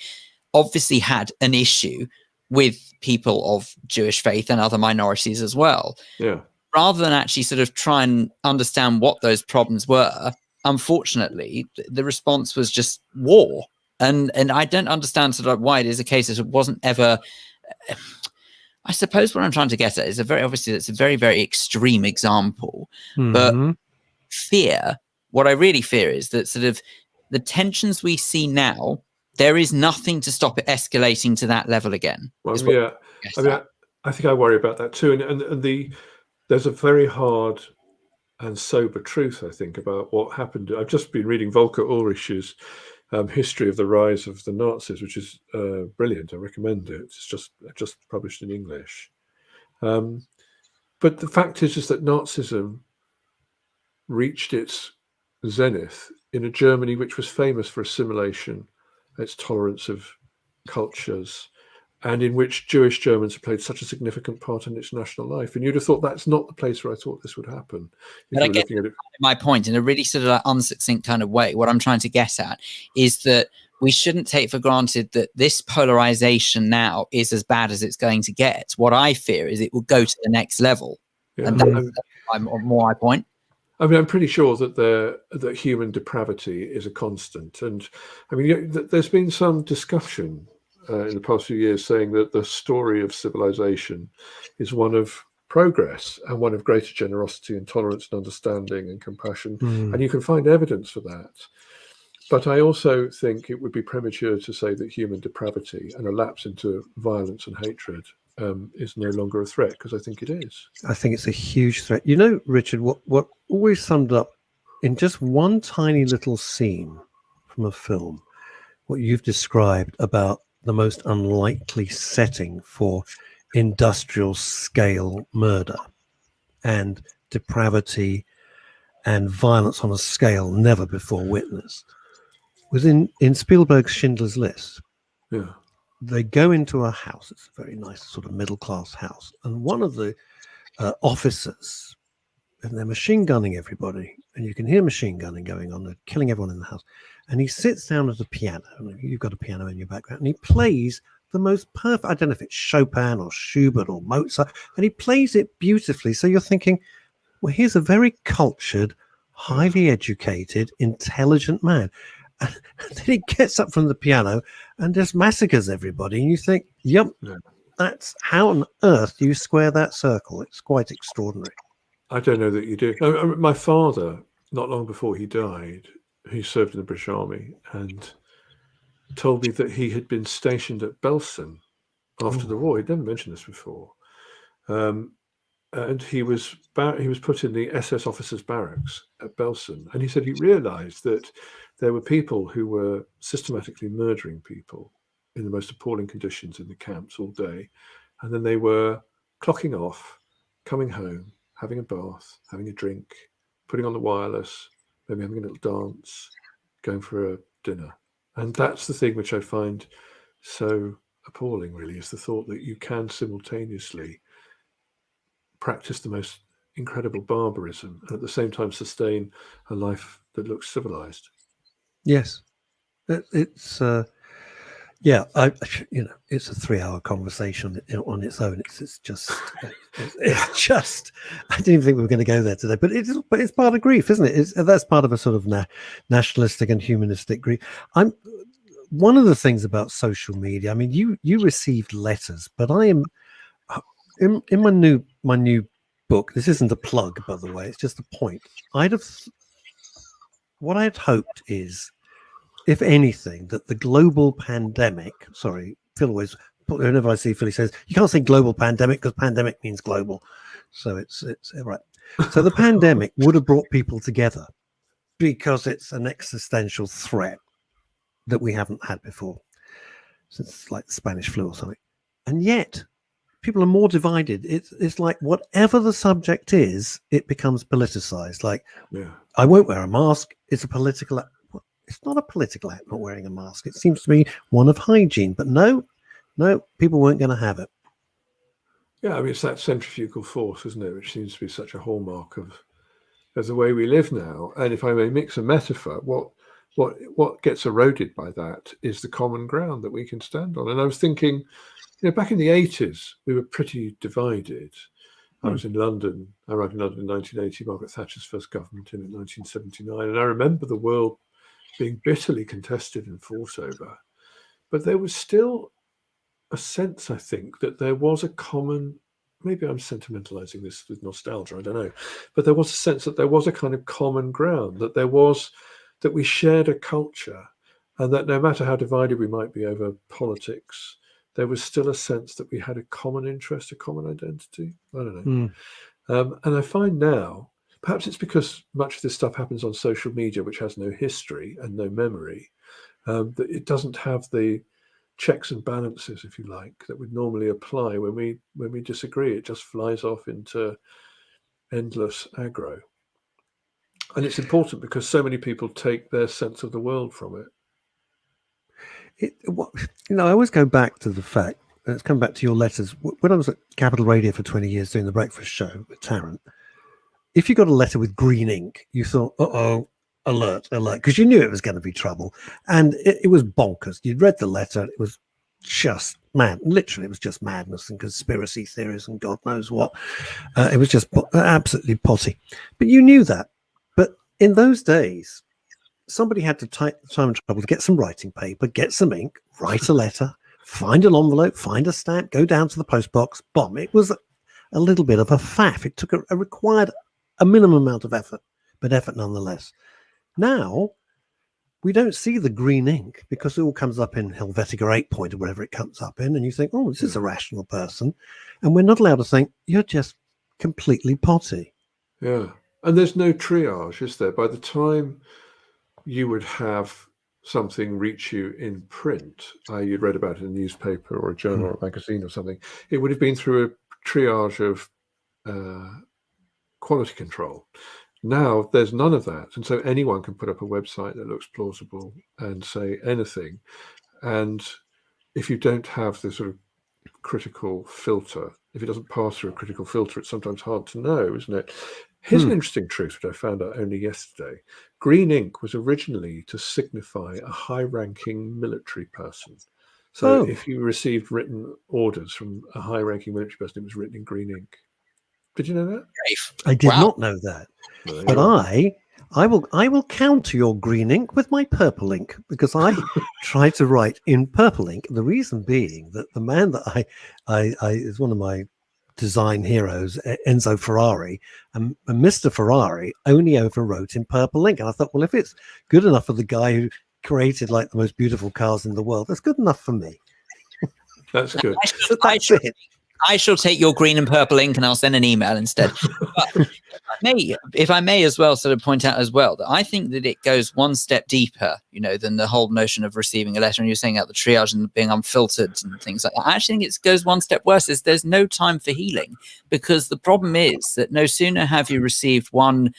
obviously had an issue with people of Jewish faith and other minorities as well. Yeah. Rather than actually sort of try and understand what those problems were, unfortunately, the response was just war. And I don't understand sort of why it is a case that it wasn't ever, I suppose what I'm trying to get at is it's a very, very extreme example. But fear, what I really fear is that sort of the tensions we see now, there is nothing to stop it escalating to that level again. Well, yeah. I mean, I think I worry about that too. And there's a very hard and sober truth, I think, about what happened. I've just been reading Volker Ulrich's History of the Rise of the Nazis, which is brilliant. I recommend it. It's just published in English. But the fact is that Nazism reached its zenith in a Germany which was famous for assimilation, its tolerance of cultures, and in which Jewish Germans have played such a significant part in its national life. And you'd have thought that's not the place where I thought this would happen. But I get my point in a really sort of like unsuccinct kind of way. What I'm trying to get at is that we shouldn't take for granted that this polarization now is as bad as it's going to get. What I fear is it will go to the next level. Yeah. And that's more my point. I mean, I'm pretty sure that human depravity is a constant. And I mean, there's been some discussion in the past few years saying that the story of civilization is one of progress and one of greater generosity and tolerance and understanding and compassion. And you can find evidence for that. But I also think it would be premature to say that human depravity and a lapse into violence and hatred is no longer a threat, because I think it is. I think it's a huge threat. You know, Richard, what always summed up in just one tiny little scene from a film, what you've described about the most unlikely setting for industrial scale murder and depravity and violence on a scale never before witnessed was in Spielberg's Schindler's List. Yeah. They go into a house. It's a very nice sort of middle-class house. And one of the officers, and they're machine gunning everybody, and you can hear machine gunning going on. They're killing everyone in the house. And he sits down at a piano. You've got a piano in your background. And he plays the most perfect, I don't know if it's Chopin or Schubert or Mozart, and he plays it beautifully. So you're thinking, well, here's a very cultured, highly educated, intelligent man. And then he gets up from the piano and just massacres everybody. And you think, yep, that's how on earth do you square that circle? It's quite extraordinary. I don't know that you do. My father, not long before he died, he served in the British Army and told me that he had been stationed at Belsen after the war. He'd never mentioned this before. And he was put in the SS officers' barracks at Belsen. And he said he realized that there were people who were systematically murdering people in the most appalling conditions in the camps all day. And then they were clocking off, coming home, having a bath, having a drink, putting on the wireless, maybe having a little dance, going for a dinner. And that's the thing which I find so appalling, really, is the thought that you can simultaneously practice the most incredible barbarism and at the same time sustain a life that looks civilized. Yes, it's it's a 3-hour conversation on its own. It's just I didn't even think we were going to go there today, but it's part of grief, isn't it? That's part of a sort of nationalistic and humanistic grief. One of the things about social media. I mean, you received letters, but I am in my new book. This isn't a plug, by the way. It's just a point. What I had hoped is, if anything, that the global pandemic, sorry, Phil always, whenever I see Phil, he says, you can't say global pandemic because pandemic means global. So it's right. So the pandemic would have brought people together because it's an existential threat that we haven't had before, since like the Spanish flu or something. And yet people are more divided. It's like whatever the subject is, it becomes politicized. Like, I won't wear a mask. It's a political act. It's not a political act not wearing a mask. It seems to be one of hygiene. But no, people weren't going to have it. Yeah, I mean, it's that centrifugal force, isn't it, which seems to be such a hallmark of the way we live now. And if I may mix a metaphor, what gets eroded by that is the common ground that we can stand on. And I was thinking, back in the 80s, we were pretty divided. I was in London. I arrived in London in 1980, Margaret Thatcher's first government in 1979. And I remember the world being bitterly contested and fought over. But there was still a sense, I think, that there was a common, maybe I'm sentimentalizing this with nostalgia, I don't know, but there was a sense that there was a kind of common ground, that we shared a culture, and that no matter how divided we might be over politics, there was still a sense that we had a common interest, a common identity. I don't know. And I find now, perhaps it's because much of this stuff happens on social media, which has no history and no memory, that it doesn't have the checks and balances, if you like, that would normally apply when we disagree. It just flies off into endless aggro. And it's important because so many people take their sense of the world from it. I always go back to the fact, let's come back to your letters. When I was at Capital Radio for 20 years doing the breakfast show with Tarrant, if you got a letter with green ink, you thought, alert, because you knew it was going to be trouble. And it was bonkers. You'd read the letter, it was just mad. Literally, it was just madness and conspiracy theories and God knows what. It was just absolutely potty. But you knew that. But in those days, somebody had to take the time and trouble to get some writing paper, get some ink, write a letter, find an envelope, find a stamp, go down to the post box, bomb. It was a little bit of a faff. It took required a minimum amount of effort, but effort nonetheless. Now, we don't see the green ink because it all comes up in Helvetica 8 point or whatever it comes up in, and you think, oh, this is a rational person. And we're not allowed to think, you're just completely potty. Yeah. And there's no triage, is there? By the time you would have something reach you in print, you'd read about it in a newspaper or a journal or a magazine or something, it would have been through a triage of quality control. Now there's none of that, and so anyone can put up a website that looks plausible and say anything. And if you don't have the sort of critical filter, if it doesn't pass through a critical filter, it's sometimes hard to know, isn't it? Here's an interesting truth which I found out only yesterday. Green ink was originally to signify a high-ranking military person. So if you received written orders from a high-ranking military person, it was written in green ink. Did you know that? I did not know that. But I will counter your green ink with my purple ink, because I try to write in purple ink. The reason being that the man that I is one of my design heroes, Enzo Ferrari, and Mr. Ferrari only overwrote in purple ink. And I thought, well, if it's good enough for the guy who created like the most beautiful cars in the world, that's good enough for me. That's good. I shall take your green and purple ink and I'll send an email instead. But if I may as well sort of point out as well that I think that it goes one step deeper, than the whole notion of receiving a letter. And you're saying about the triage and being unfiltered and things like that. I actually think it goes one step worse. Is there's no time for healing, because the problem is that no sooner have you received one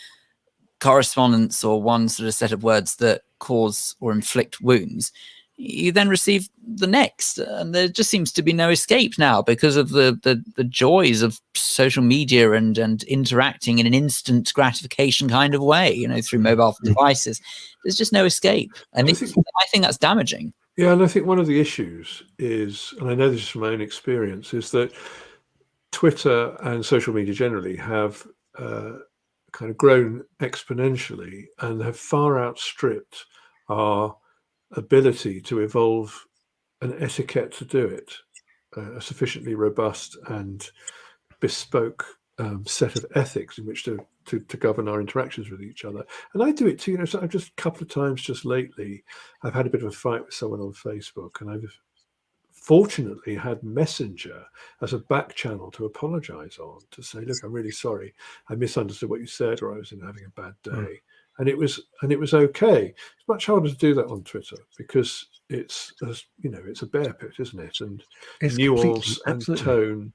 correspondence or one sort of set of words that cause or inflict wounds, you then receive the next, and there just seems to be no escape now because of the joys of social media and interacting in an instant gratification kind of way, through mobile devices. There's just no escape, and I think that's damaging. Yeah, and I think one of the issues is, and I know this from my own experience, is that Twitter and social media generally have kind of grown exponentially and have far outstripped our ability to evolve an etiquette to do it, a sufficiently robust and bespoke set of ethics in which to govern our interactions with each other. And I do it too. So I've just a couple of times just lately, I've had a bit of a fight with someone on Facebook, and I've fortunately had Messenger as a back channel to apologize on, to say, look, I'm really sorry, I misunderstood what you said, or I was having a bad day. And it was okay. It's much harder to do that on Twitter because it's a bear pit, isn't it? And it's nuance and tone.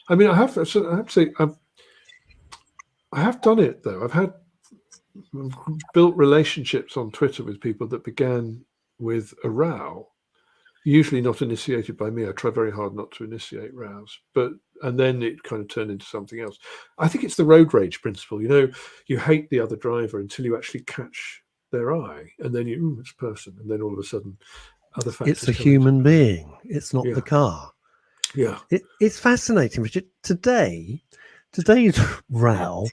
I mean, I have to say, I have done it though. I've built relationships on Twitter with people that began with a row, usually not initiated by me. I try very hard not to initiate rows, and then it kind of turned into something else. I think it's the road rage principle. You hate the other driver until you actually catch their eye, and then it's a person, and then all of a sudden, other factors. It's a human being. It's not the car. Yeah, it's fascinating, Richard. Today's row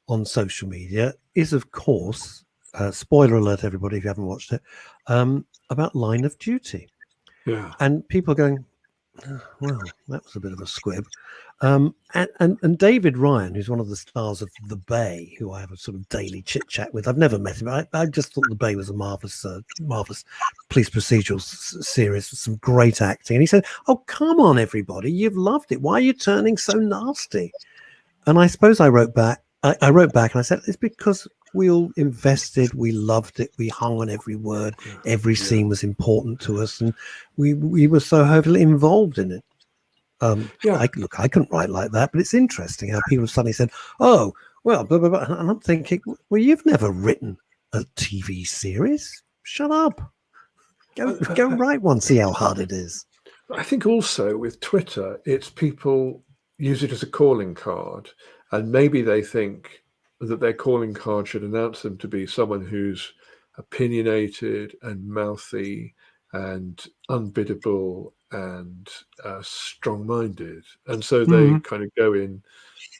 on social media is, of course, spoiler alert, everybody, if you haven't watched it, about Line of Duty. Yeah, and people are going, Well, that was a bit of a squib. And David Ryan, who's one of the stars of The Bay, who I have a sort of daily chit chat with. I've never met him. I just thought The Bay was a marvelous police procedural series with some great acting. And he said, "Oh, come on, everybody, you've loved it. Why are you turning so nasty?" And I suppose I wrote back. I wrote back and I said, "It's because we all invested, we loved it, we hung on every word, every scene was important to us, and we were so heavily involved in it." I couldn't write like that, but it's interesting how people suddenly said, "Oh, well," blah, blah, blah. And I'm thinking, well, you've never written a TV series. Shut up. Go write one, see how hard it is. I think also with Twitter, it's people use it as a calling card, and maybe they think that their calling card should announce them to be someone who's opinionated and mouthy and unbiddable and strong-minded, and so they kind of go in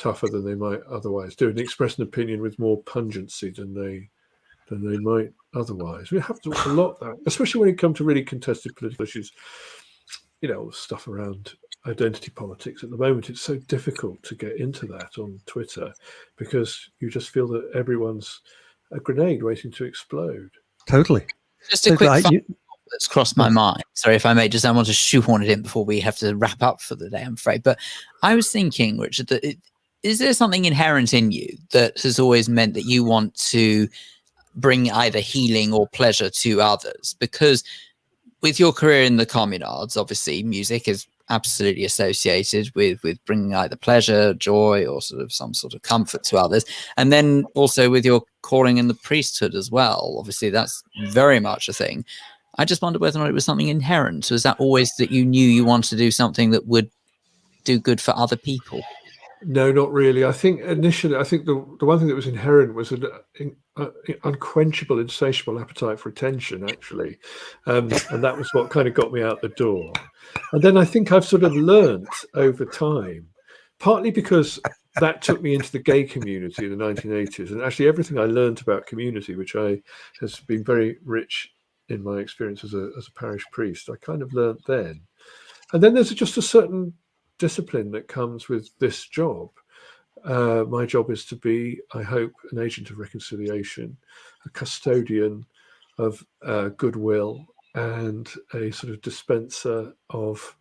tougher than they might otherwise do and express an opinion with more pungency than they might otherwise. We have to a lot that, especially when it comes to really contested political issues, stuff around identity politics. At the moment, it's so difficult to get into that on Twitter because you just feel that everyone's a grenade waiting to explode. Totally. Just a quick that's crossed my mind. Sorry if I may, just I want to shoehorn it in before we have to wrap up for the day, I'm afraid. But I was thinking, Richard, that is there something inherent in you that has always meant that you want to bring either healing or pleasure to others? Because with your career in the communards, obviously music is absolutely associated with bringing either pleasure, joy, or sort of some sort of comfort to others. And then also with your calling in the priesthood as well. Obviously, that's very much a thing. I just wonder whether or not it was something inherent. Was that always that you knew you wanted to do something that would do good for other people? No, not really. I think initially, the one thing that was inherent was an unquenchable, insatiable appetite for attention, actually. And that was what kind of got me out the door. And then I think I've sort of learnt over time, partly because that took me into the gay community in the 1980s. And actually everything I learnt about community, which has been very rich in my experience as a parish priest, I kind of learnt then. And then there's just a certain discipline that comes with this job. My job is to be, I hope, an agent of reconciliation, a custodian of goodwill, and a sort of dispenser of,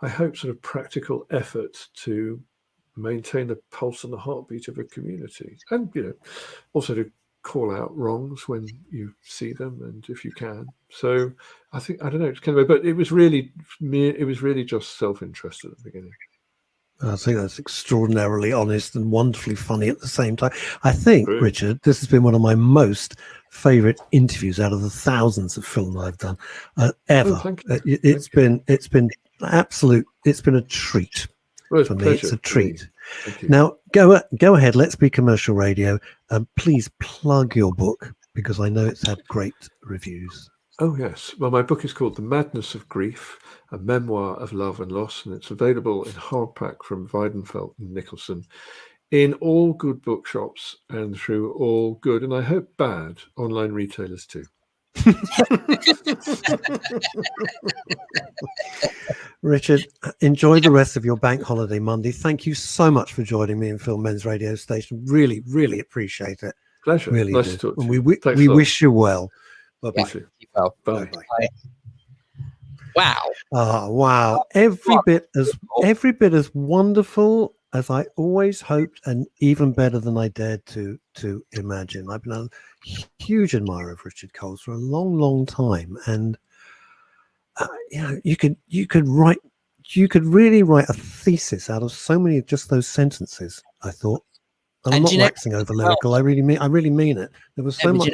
I hope, sort of practical effort to maintain the pulse and the heartbeat of a community, and also to call out wrongs when you see them, and if you can. So I don't know, it's kind of, but it was really just self-interest at the beginning. I think that's extraordinarily honest and wonderfully funny at the same time. I think, Richard, this has been one of my most favorite interviews out of the thousands of film I've done ever. It's been absolute. It's been a treat for me. It's a treat. Now go ahead. Let's be commercial radio. Please plug your book because I know it's had great reviews. Oh, yes. Well, my book is called The Madness of Grief, a memoir of love and loss, and it's available in hardback from Weidenfeld and Nicholson in all good bookshops and through all good, and I hope bad, online retailers too. Richard, enjoy the rest of your bank holiday Monday. Thank you so much for joining me in Film Men's radio station. Really, really appreciate it. Pleasure. Really nice to talk to you. You. We wish you well. Bye-bye. Yeah, Bye. Bye. Wow. Oh, wow. Every bit as wonderful as I always hoped, and even better than I dared to imagine. I've been a huge admirer of Richard Coles for a long, long time. And you could really write a thesis out of so many of just those sentences, I thought. And I'm not waxing over lyrical. I really mean it. There was so much.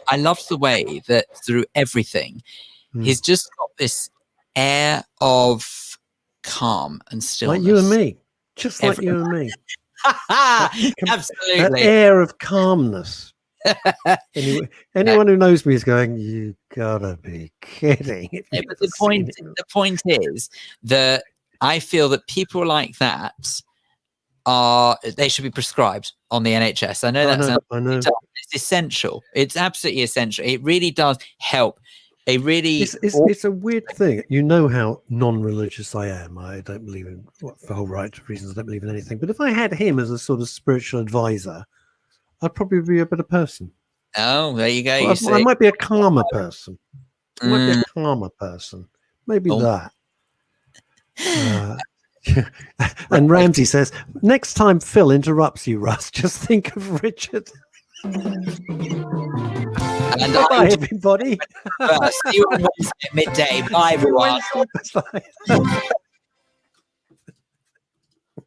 I loved the way that through everything, he's just got this air of calm and stillness. Like you and me. Just like you and me. Absolutely. That air of calmness. Anyone who knows me is going, you gotta be kidding. Yeah, but the point is that I feel that people like that they should be prescribed on the NHS. I know. It's essential. It's absolutely essential. It really does help a really it's a weird thing. You know how non-religious I am. I don't believe in, for a whole variety of reasons, I don't believe in anything. But if I had him as a sort of spiritual advisor, I'd probably be a better person. Oh, there you go. Well, I might be a calmer person. Maybe Oh. that. And Ramsey says, next time Phil interrupts you, Russ, just think of Richard. And Bye, everybody. See you on Wednesday at midday. Bye, everyone. Bye.